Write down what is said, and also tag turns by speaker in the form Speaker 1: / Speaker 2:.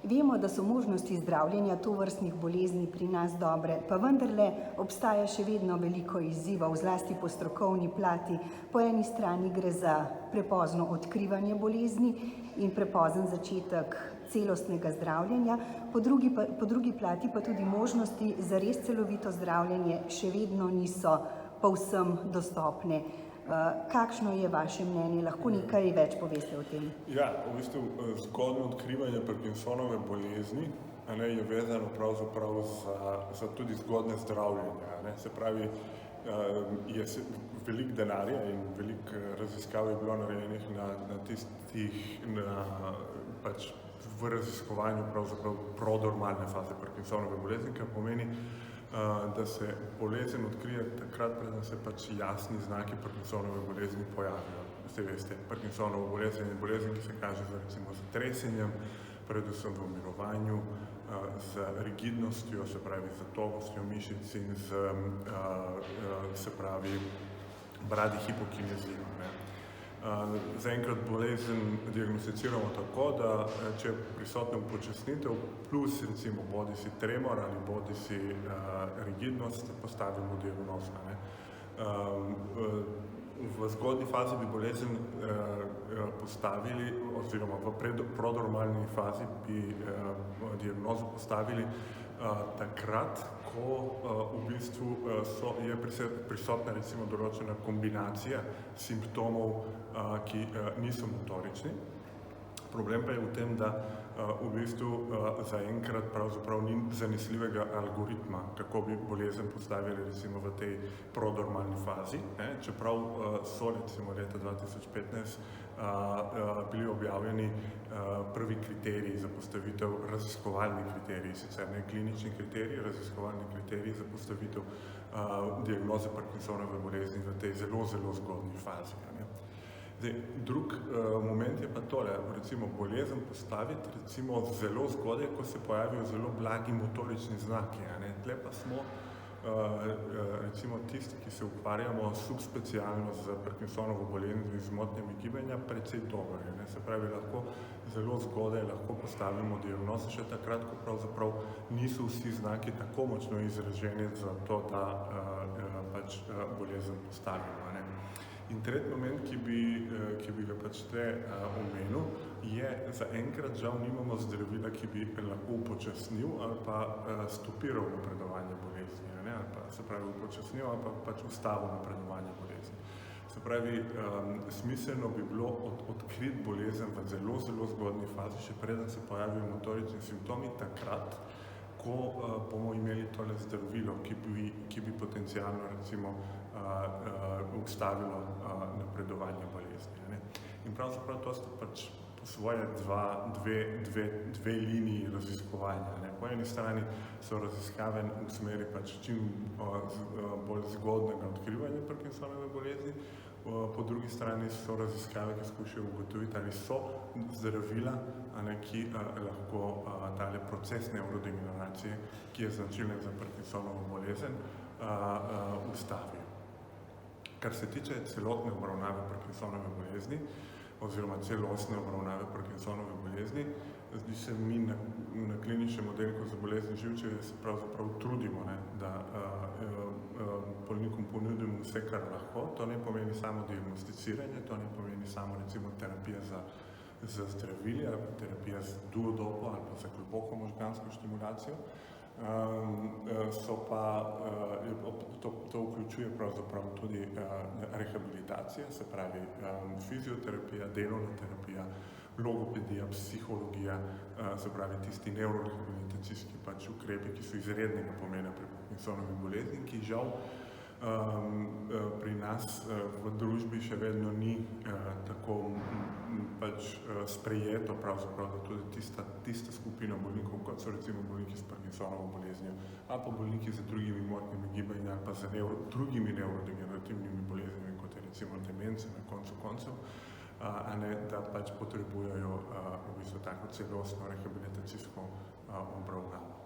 Speaker 1: Vemo, da so možnosti zdravljenja tovrstnih bolezni pri nas dobre, pa vendarle obstaja še vedno veliko izzivov, zlasti po strokovni plati. Po eni strani gre za prepozno odkrivanje bolezni in prepozen začetek celostnega zdravljenja, po drugi plati pa tudi možnosti za res celovito zdravljenje še vedno niso povsem dostopne. Kakšno je vaše mnenje? Lahko nekaj več poveste o tem?
Speaker 2: Ja, v bistvu zgodnje odkrivanje Parkinsonove bolezni je vezano pravzaprav za tudi zgodnje zdravljenje. Se pravi, je veliko denarja in veliko raziskav je bilo narejenih v raziskovanju pravzaprav prodromalne faze Parkinsonove bolezni, kar pomeni, da se bolezen odkrije takrat, preden se jasni znaki Parkinsonove bolezni pojavijo. Vse veste, Parkinsonova bolezen je bolezen, ki se kaže recimo z tresenjem, predvsem v mirovanju, z rigidnostjo, se pravi z togostjo mišic in se pravi bradyhipokinezijo. Zaenkrat bolezen diagnosticiramo tako, da če je prisotna upočasnitev plus recimo bodisi tremor ali bodisi rigidnost, postavimo diagnozo. V zgodnji fazi bi bolezen postavili oziroma v prodromalni fazi bi diagnozo postavili takrat, ko v bistvu je prisotna recimo določena kombinacija simptomov, ki niso motorični. Problem pa je v tem, da v bistvu zaenkrat pravzaprav ni zanesljivega algoritma, kako bi bolezen postavili recimo v tej prodromalni fazi. Čeprav so recimo leta 2015 bili objavljeni prvi kriteriji za postavitev, raziskovalni kriteriji, sicer ne klinični kriteriji, raziskovalni kriteriji za postavitev diagnoze Parkinsonove bolezni v tej zelo zgodnji fazi. Drug moment je pa tole, recimo bolezen postaviti recimo zelo zgodaj, ko se pojavijo zelo blagi motorični znaki. Tle pa smo recimo tisti, ki se ukvarjamo subspecialno z Parkinsonovo boleznijo z motnjami gibanja, precej dobro. Se pravi, lahko zelo zgodaj lahko postavimo diagnozo še takrat, ko pravzaprav niso vsi znaki tako močno izraženi za to, da bolezen postavimo. In tretji moment, ki bi ga tle omenil, je zaenkrat žal nimamo zdravila, ki bi lahko upočasnil ali pa stopiral napredovanje bolezni. Se pravi, upočasnil ali pa ustavil napredovanje bolezni. Se pravi, smiselno bi bilo odkriti bolezen v zelo zgodnji fazi, še preden se pojavijo motorični simptomi, takrat, ko bomo imeli tole zdravilo, ki bi potencialno recimo ustavilo napredovanje bolezni. In pravzaprav to sta po svoje dve liniji raziskovanja. Po eni strani so raziskave v smeri čim bolj zgodnega odkrivanja Parkinsonove bolezni, po drugi strani so raziskave, ki skušajo ugotoviti, ali so zdravila, ki lahko tale proces nevrodegeneracije, ki je značilen za Parkinsonovo bolezen, ustavijo. Kar se tiče celotne obravnave Parkinsonove bolezni oziroma celostne obravnave Parkinsonove bolezni, zdi se mi na kliničnem oddelku za bolezni živčevja se pravzaprav trudimo, da bolnikom ponudimo vse, kar lahko. To ne pomeni samo diagnosticiranje, to ne pomeni samo recimo terapija z zdravili ali pa terapija z duodopo ali pa za globoko možgansko stimulacijo. To vključuje pravzaprav tudi rehabilitacija, se pravi fizioterapija, delovna terapija, logopedija, psihologija, se pravi tisti nevrorehabilitacijski ukrepi, ki so izrednega pomena pri Parkinsonovi bolezni, ki žal pri nas v družbi še vedno ni tako sprejeto pravzaprav, da tudi tista skupina bolnikov, kot so recimo bolniki s Parkinsonovo boleznijo, ali pa bolniki z drugimi motnjami gibanja ali pa z drugimi nevrodegenerativnimi boleznimi, kot je recimo demenca na koncu koncev, da potrebujejo v bistvu tako celostno rehabilitacijsko obravnavo.